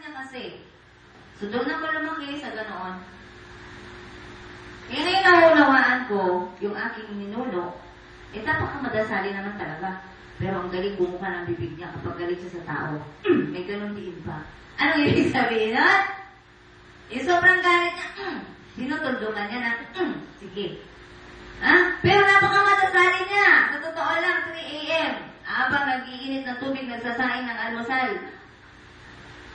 niya kasi. So, doon ako lumaki sa ganoon. Ngayon naunawaan ko, yung aking ninuno, dapat ka madasali naman talaga. Pero ang galing bumuka ng bibig niya kapag galing siya sa tao. May ganun din pa. Anong ibig sabihin nun? Yung sobrang galit niya, tinutuldukan niya na, sige. Pero napakamadasali niya. Sa totoo lang, 3 a.m. Habang nag-iinit ng tubig, nagsasain ng almusal.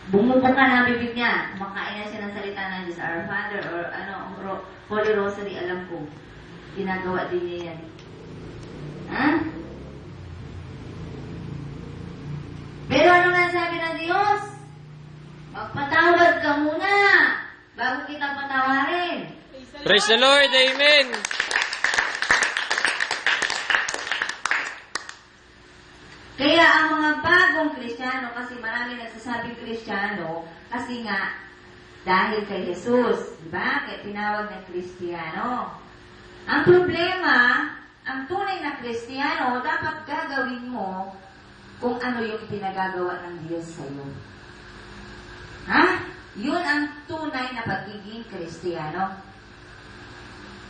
Bumubuka ng bibig niya. Kumakain na siya ng salita ng Diyos, Our Father, or Holy Rosary, alam ko. Ginagawa din niya yan. Pero ano nga sabi ng Diyos? Magpatawad ka muna bago kita patawarin. Praise the Lord. Amen. Kaya ang mga bagong Kristiyano, kasi marami nagsasabing Kristiyano, kasi nga, dahil kay Jesus, di ba? Kaya tinawag na Kristiyano. Ang problema, ang tunay na Kristiyano, dapat gagawin mo kung ano yung pinagagawa ng Diyos sa iyo. Yun ang tunay na pagiging Kristiyano.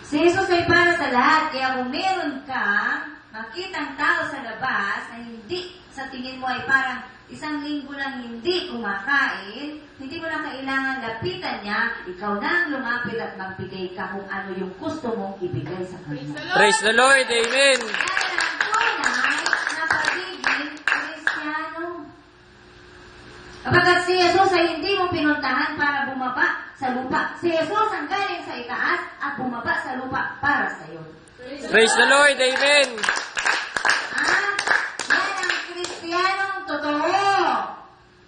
Si Jesus ay para sa lahat, kaya kung meron kang makitang tao sa labas na hindi sa tingin mo ay parang isang linggo lang hindi kumakain, hindi mo na kailangan lapitan niya, ikaw na ang lumapit at magbigay ka kung ano yung gusto mong ibigay sa kanya. Praise the Lord. Amen. Yan ang tunay na pagiging Kristiyano. Kapag si Jesus ay hindi mo pinuntahan para bumaba sa lupa, si Jesus ang galing sa itaas at bumaba sa lupa para sa iyo. Praise the Lord. Amen. Yan ang Kristiyanong totoo.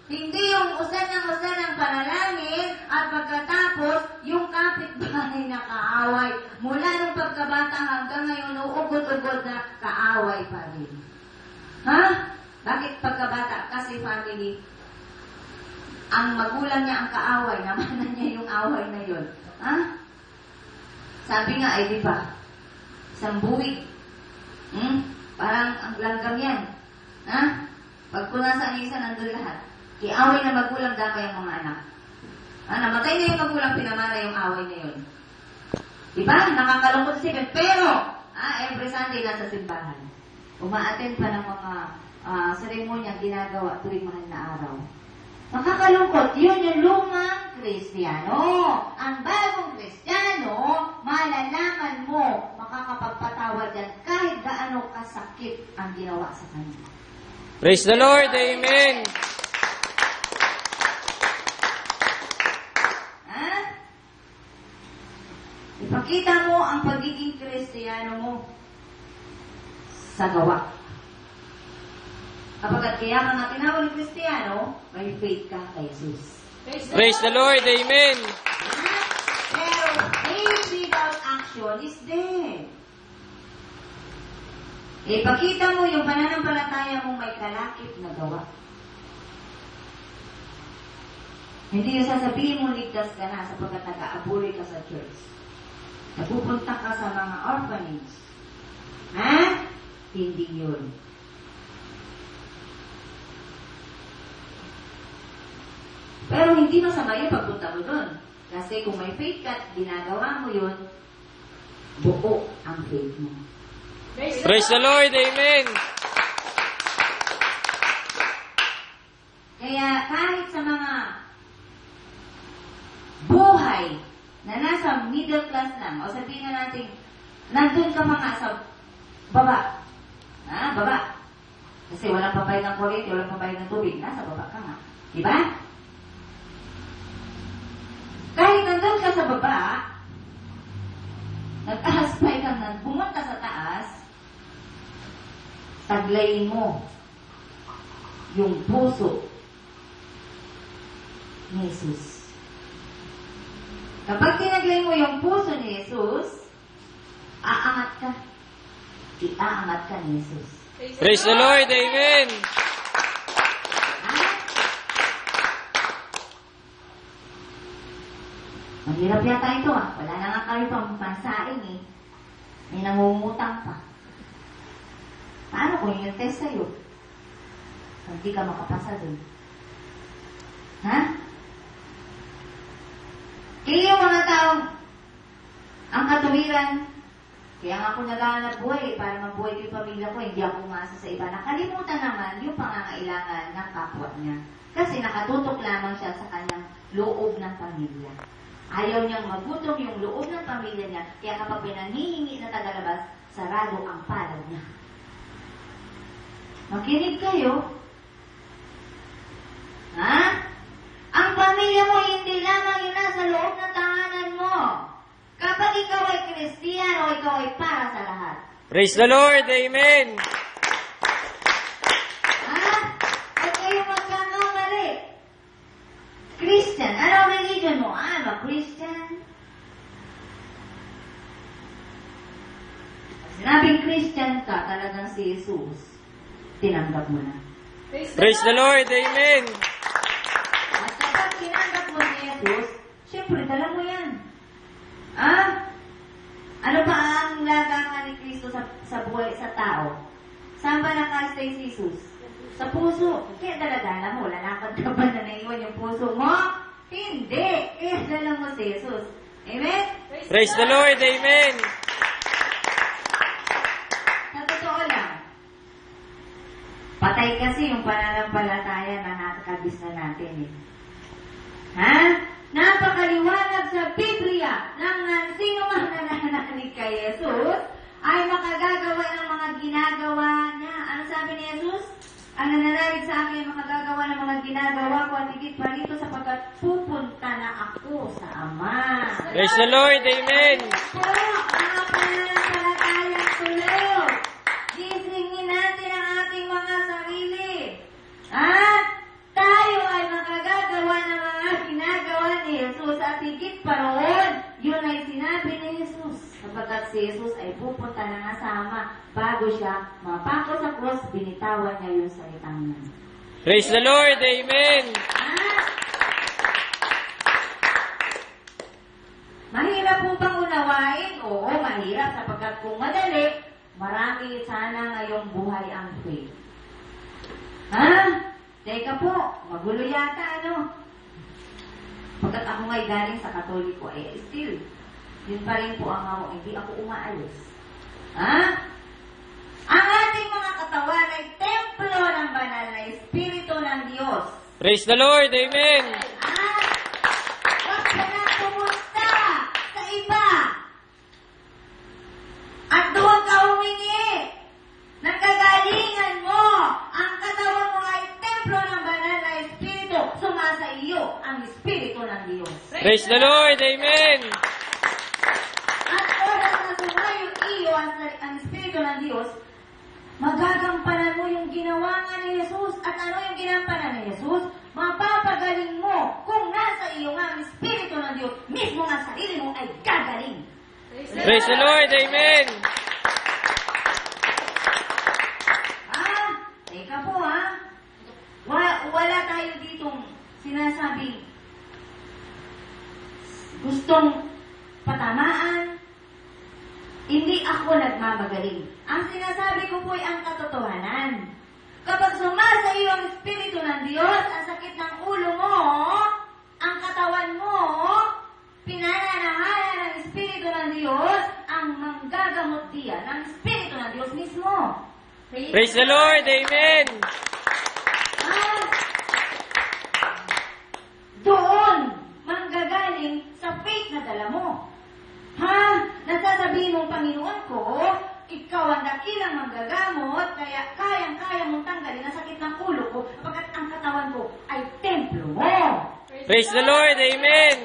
Hindi yung usan ng panalangin at pagkatapos yung kapitbahay na kaaway. Mula nung pagkabata hanggang ngayon, uugod-ugod na kaaway pa rin. Bakit pagkabata? Kasi family, ang magulang niya ang kaaway, namanan niya yung away na yun. Sabi nga, ay di ba? Isang buwig. Parang ang langgam yan. Pag punasan niya isa, nandun lahat. Kiaway na magulang, damay ang mga anak. Namatay na yung magulang, pinamana yung away na yun. Diba? Nakakalungkot isipin. Pero, every Sunday nasa simbahan. Umaattend pa ng mga seremonya ginagawa tuwing mahal na araw. Makakalungkot, yun yung lumang Kristiyano. Ang bagong Kristiyano, malalaman mo, makakapagpatawad yan kahit gaano kasakit ang ginawa sa kanya. Praise the Lord. Amen. Ipakita mo ang pagiging Kristiyano mo sa gawa. Kapag kaya ka nga tinawag ng Kristiyano, may faith ka kay Jesus. Praise the Lord. Amen. Pero faith without action is dead. Ipakita mo yung pananampalataya mong may kalakip na gawa. Hindi yung sasabihin mo ligtas ka na sapagkat nag-aabuli ka sa church. Napupunta ka sa mga orphanage. Hindi yun. Pero hindi masama yun pagpunta mo doon. Kasi kung may faith ka at ginagawa mo yun, buo ang faith mo. Praise the Lord. Amen. Kaya kahit sa mga buhay na nasa middle class lang, o sabihin na natin, nandun ka mga sa baba. Baba. Kasi walang pabayad ng kuryente, walang pabayad ng tubig. Nasa baba ka nga. Diba? Kahit nandun ka sa baba, nag-ahaspay ka na, bumunta sa taas, taglayin mo yung puso ni Jesus. Kapag tinaglay mo yung puso ni Jesus, aangat ka. Iaangat ka ni Jesus. Praise the Lord. Amen. Mahirap yata ito Wala na nga kayo pang pansaing May nangungutang pa. Paano kung yung test sa'yo? Hindi ka makapasa dun. mga taong ang katuwiran, kaya nga ako naghahanap buhay para mabuhay ko yung pamilya ko, hindi ako umasa sa iba. Nakalimutan naman yung pangangailangan ng kapwa niya. Kasi nakatutok lamang siya sa kanyang loob ng pamilya. Ayaw niyang magutom yung loob ng pamilya niya, kaya kapag pinangihingi na tagalabas, sarado ang palad niya. Makinig kayo. Ha? Ang pamilya mo hindi lamang yun nasa loob ng tahanan mo. Kapag ikaw ay Kristiyan o ikaw ay para sa lahat. Praise the Lord. Amen. Ha? Huwag kayo magkakamali. Christian. Ano ang religion mo? I'm a Christian. Pag sinabing Christian ka, talagang si Jesus, tinanggap mo na. Praise the Lord. Amen. At kapag tinanggap mo si Jesus, siyempre, dala mo yan. Ah? Ano ba ang lagangan ni Kristo sa buhay, sa tao? Saan ba nakastay si Jesus? Sa puso. Kaya dala-dala mo. Lalakad ka ba na naiwan yung puso mo? Hindi. Kaya dala mo si Jesus. Amen? Praise the Lord. Amen. Sa totoo lang, patay kasi yung pananampalataya na nakakabis na natin eh. Ha? Napakaliwanag sa Biblia ng sino man nananalig kay Jesus ay makagagawa ng mga ginagawa niya. Ano sabi ni Jesus? Ang nananalig sa akin ay makagagawa ng mga ginagawa ko at higit pa rito sapagkat pupunta na ako sa Ama. Praise the Lord. Amen. Po, mga pananampalatayang tulog. Gisingin natin ang ating mga sarili. Tayo ay makagagawa ng mga ginagawa ni Jesus at higit pa roon, yun ay sinabi ni Jesus. Sapagkat si Jesus ay pupunta na nga sa Ama bago siya mapako sa cross, binitawan niya yung salitang niya. Praise the Lord. Amen. Mahirap po bang unawain? Oo, mahirap sapagkat kung madali, marami sana ngayong buhay ang faith. Teka po, magulo yata, ano? Pagkat ako nga'y galing sa Katoliko, still, yun pa rin po ang ako, hindi ako umaalis. Ang ating mga katawan ay templo ng banal na Espiritu ng Diyos. Praise the Lord. Amen. Huwag ka na pumunta sa iba. At doon ka humingi ng kagalingan mo. Ang katawan mo ay templo ng banal na Espiritu. Sumasa iyo ang Espiritu ng Diyos. Praise the Lord. Amen. At oras na sumayo iyo ang Espiritu ng Diyos, magagampanan mo yung ginawa nga ni Jesus. At ano yung ginampanan ni Jesus? Mapapagaling mo kung nasa iyo nga ang Espiritu ng Diyos, mismo nga sarili mo ay gagaling. Praise the Lord. Amen. Teka po wala tayo ditong sinasabing gustong patamaan. Hindi ako nagmamagaling. Ang sinasabi ko po ay ang katotohanan. Kapag sumasa iyo ang Espiritu ng Diyos, ang sakit ng ulo mo, ang katawan mo, pinananahayan ng Espiritu ng Diyos, ang manggagamot diyan ng Espiritu ng Diyos mismo. Praise the Lord. Amen. Doon, manggagaling sa faith na dala mo. Nasasabihin mong Panginoon ko, ikaw ang dakilang manggagamot, kaya kayang-kaya mong tanggalin ang sakit ng ulo ko, pagkat ang katawan ko ay templo mo. Praise the Lord. Amen.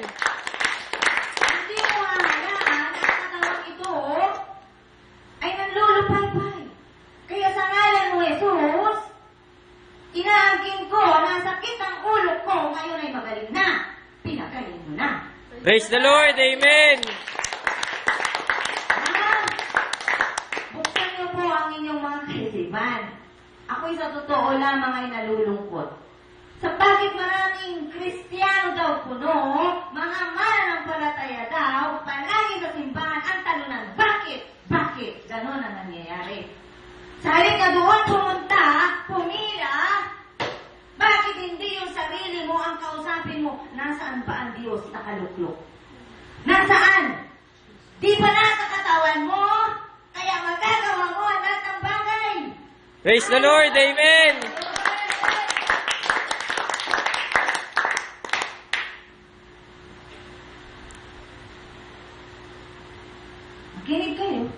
Hindi mo hahalaan na ang katawan ito ay nanlulupay-pay. Kaya sa ngalan mo, Jesus, inaangkin ko na ang sakit ng ulo ko ngayon ay magaling na. Pinagaling mo na. Praise the Lord. Amen. Buksan niyo po ang inyong mga kaisipan. Ako'y sa totoo lamang ay nalulungkot. Sa bakit maraming Kristiyano daw puno, mga mananampalataya daw, palagi sa simbahan ang talunan. Bakit? Bakit? Ganon ang nangyayari. Sa halip na doon pumunta, pumila, bakit hindi yung sarili mo ang kausapin mo? Nasaan ba ang Diyos nakaluklok? Nasaan? Di ba nasa katawan mo? Kaya magagawa mo ang lahat ng bagay. Praise the Lord. Amen. Makinig kayo.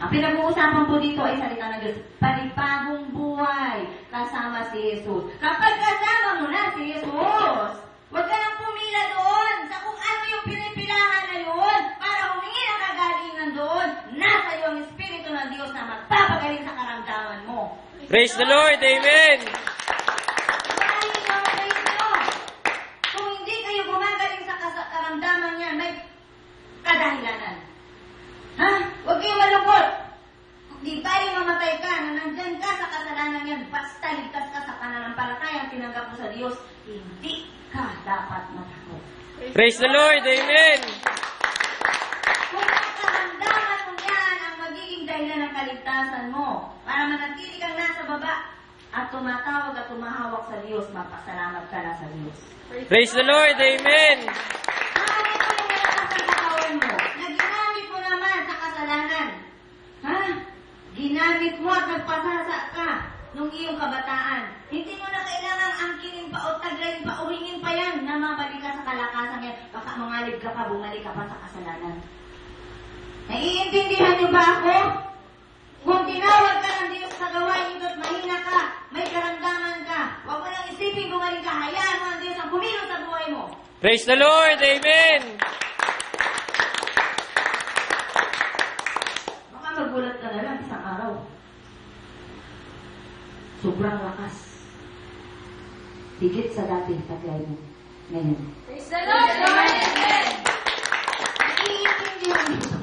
Ang pinag-uusapan po dito ay salita ng Diyos. Panibagong buhay kasama si Jesus. Kapag kasama mo na si Jesus, huwag ka nang pumila doon sa kung ano yung pinipilahan na yun para humingi ng kagalingan doon. Nasa iyo ang Espiritu ng Diyos na magpapagaling sa karamdaman mo. Praise the Lord. Amen. Kung hindi kayo gumagaling sa karamdaman niya, may kadahilanan. Ha? Huwag kayong malungkot. Di ba yung mamatay ka na nandyan ka sa kasalanan yan, basta ligtas ka sa pananampalatayang tinanggap mo sa Diyos, hindi ka dapat matakot. Praise the Lord. Amen. Kung ang karamdaman mo yan ang magiging dahilan ng kaligtasan mo, para manatili kang nasa baba at tumatawag at tumahawak sa Diyos, mapasalamat ka na sa Diyos. Praise the Lord. Amen. Ano yung nalakas ang katawan mo? Na ginamit mo naman sa kasalanan. Ha? Ginamit mo at nagpasasa ka nung iyong kabataan. Hindi mo na kailangang angkinin pa o taglayin pa o hingin pa yan na mabalik ka sa kalakasan yan. Baka mangalib ka pa, bumalik ka pa sa kasalanan. Naiintindihan niyo ba ako? Kung tinawag ka ng Diyos sa gawain ito at mahina ka, may karamdaman ka, huwag mo lang isipin gumaling ka, hayaan mo ang Diyos ang kumilos sa buhay mo. Praise the Lord. Amen. Baka magulat ka na lang isang araw. Sobrang lakas. Higit sa dati, taglay mo. Ngayon. Praise the Lord! Amen! Naiintindihan niyo.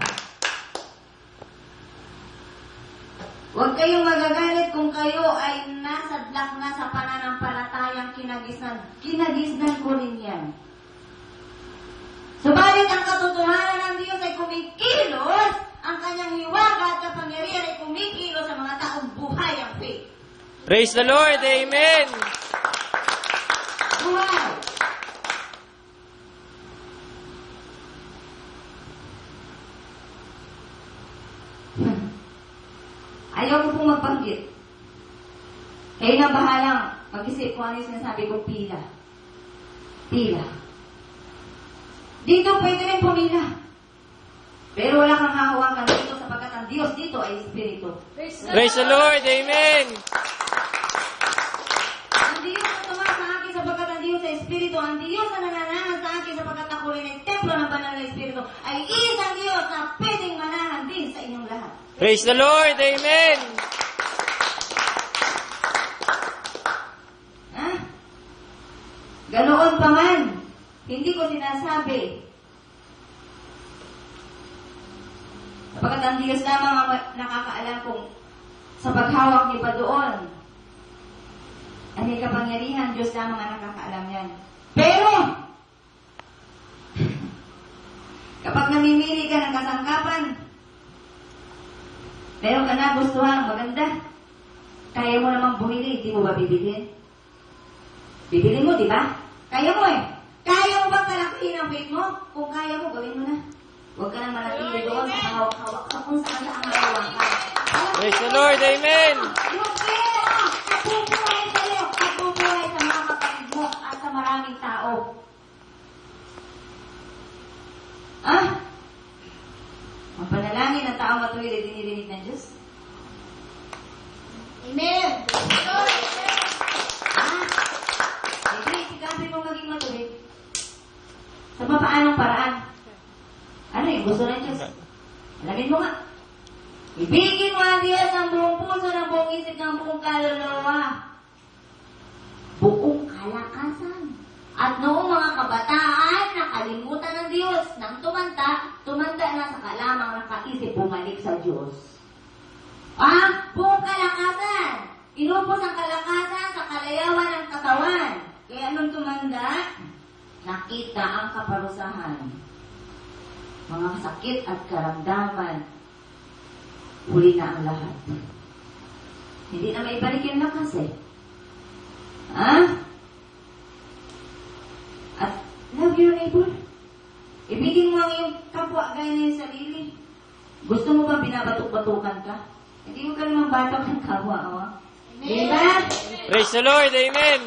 Huwag kayong magagalit kung kayo ay nasadlak na sa pananampalatayang kinagisnan. Kinagisnan ko rin yan. Subalit ang katotohanan ng Diyos ay kumikilos, ang kanyang hiwaga at kapangyarihan ay kumikilos sa mga taong buhay ang faith. Praise the Lord. Amen. Buhay! Ayaw ko pong magbanggit. Kayo na bahalang mag-isip kung ano yung sinasabi ko, pila. Pila. Dito pwede rin pumila. Pero wala kang hahawakan dito sapagkat ang Diyos dito ay Espiritu. Praise the Lord. Amen. Ang Diyos na tumaas sa akin sapagkat ang Diyos ay Espiritu. Ang Diyos na nananahan sa akin sapagkat ako rin ay templo ng banal na Espiritu ay isang Diyos na pwedeng manahan din sa inyong lahat. Praise the Lord. Amen. Ha? Ganoon pa man, hindi ko sinasabi. Sapagkat ang Diyos lamang ang nakakaalam kung sa paghawak niyo pa doon, ang may kapangyarihan, Diyos lamang ang nakakaalam yan. Pero, kapag namimili ka ng kasangkapan, meron ka na gustuhan, maganda, kaya mo namang bumili, di mo ba bibilhin? Bibili mo, di ba? Kaya mo eh. Kaya mo bang kalakihin ang faith mo? Kung kaya mo, gawin mo na. Huwag ka nang manatili doon sa hawak-hawak sa kung saan ang hawak ka. Praise the Lord. Amen. Yung pera, nabubuhay sa'yo, nabubuhay sa mga kapatid mo at sa maraming tao. Ah? Ang panalangin ng tao matuwid ay dinirinig ng Diyos. Amen! Ah? Hindi, sikapin mo maging matuwid. Sa paanong paraan? Ano yung gusto ng Diyos? Alamin mo nga. Ibigin mo ang Diyos ng buong puso, ng buong isip, ng buong kaluluwa. Buong kalakasan. At noong mga kabataan, nakalimutan ng Diyos. Nang tumanda na sa kalamang nakaisip, bumalik sa Diyos. Buong kalakasan. Inupos ang kalakasan sa kalayawan ng katawan. Kaya nung tumanda, nakita ang kaparusahan. Mga sakit at karamdaman, huli na ang lahat. Hindi na maibalik yung lakas eh. At love your neighbor. Ibigin mo ang iyong kapwa gaya na yung sarili. Gusto mo ba binabatok-batukan ka? Hindi mo ka naman batok ng kapwa, oh. Diba? Praise the Lord. Amen.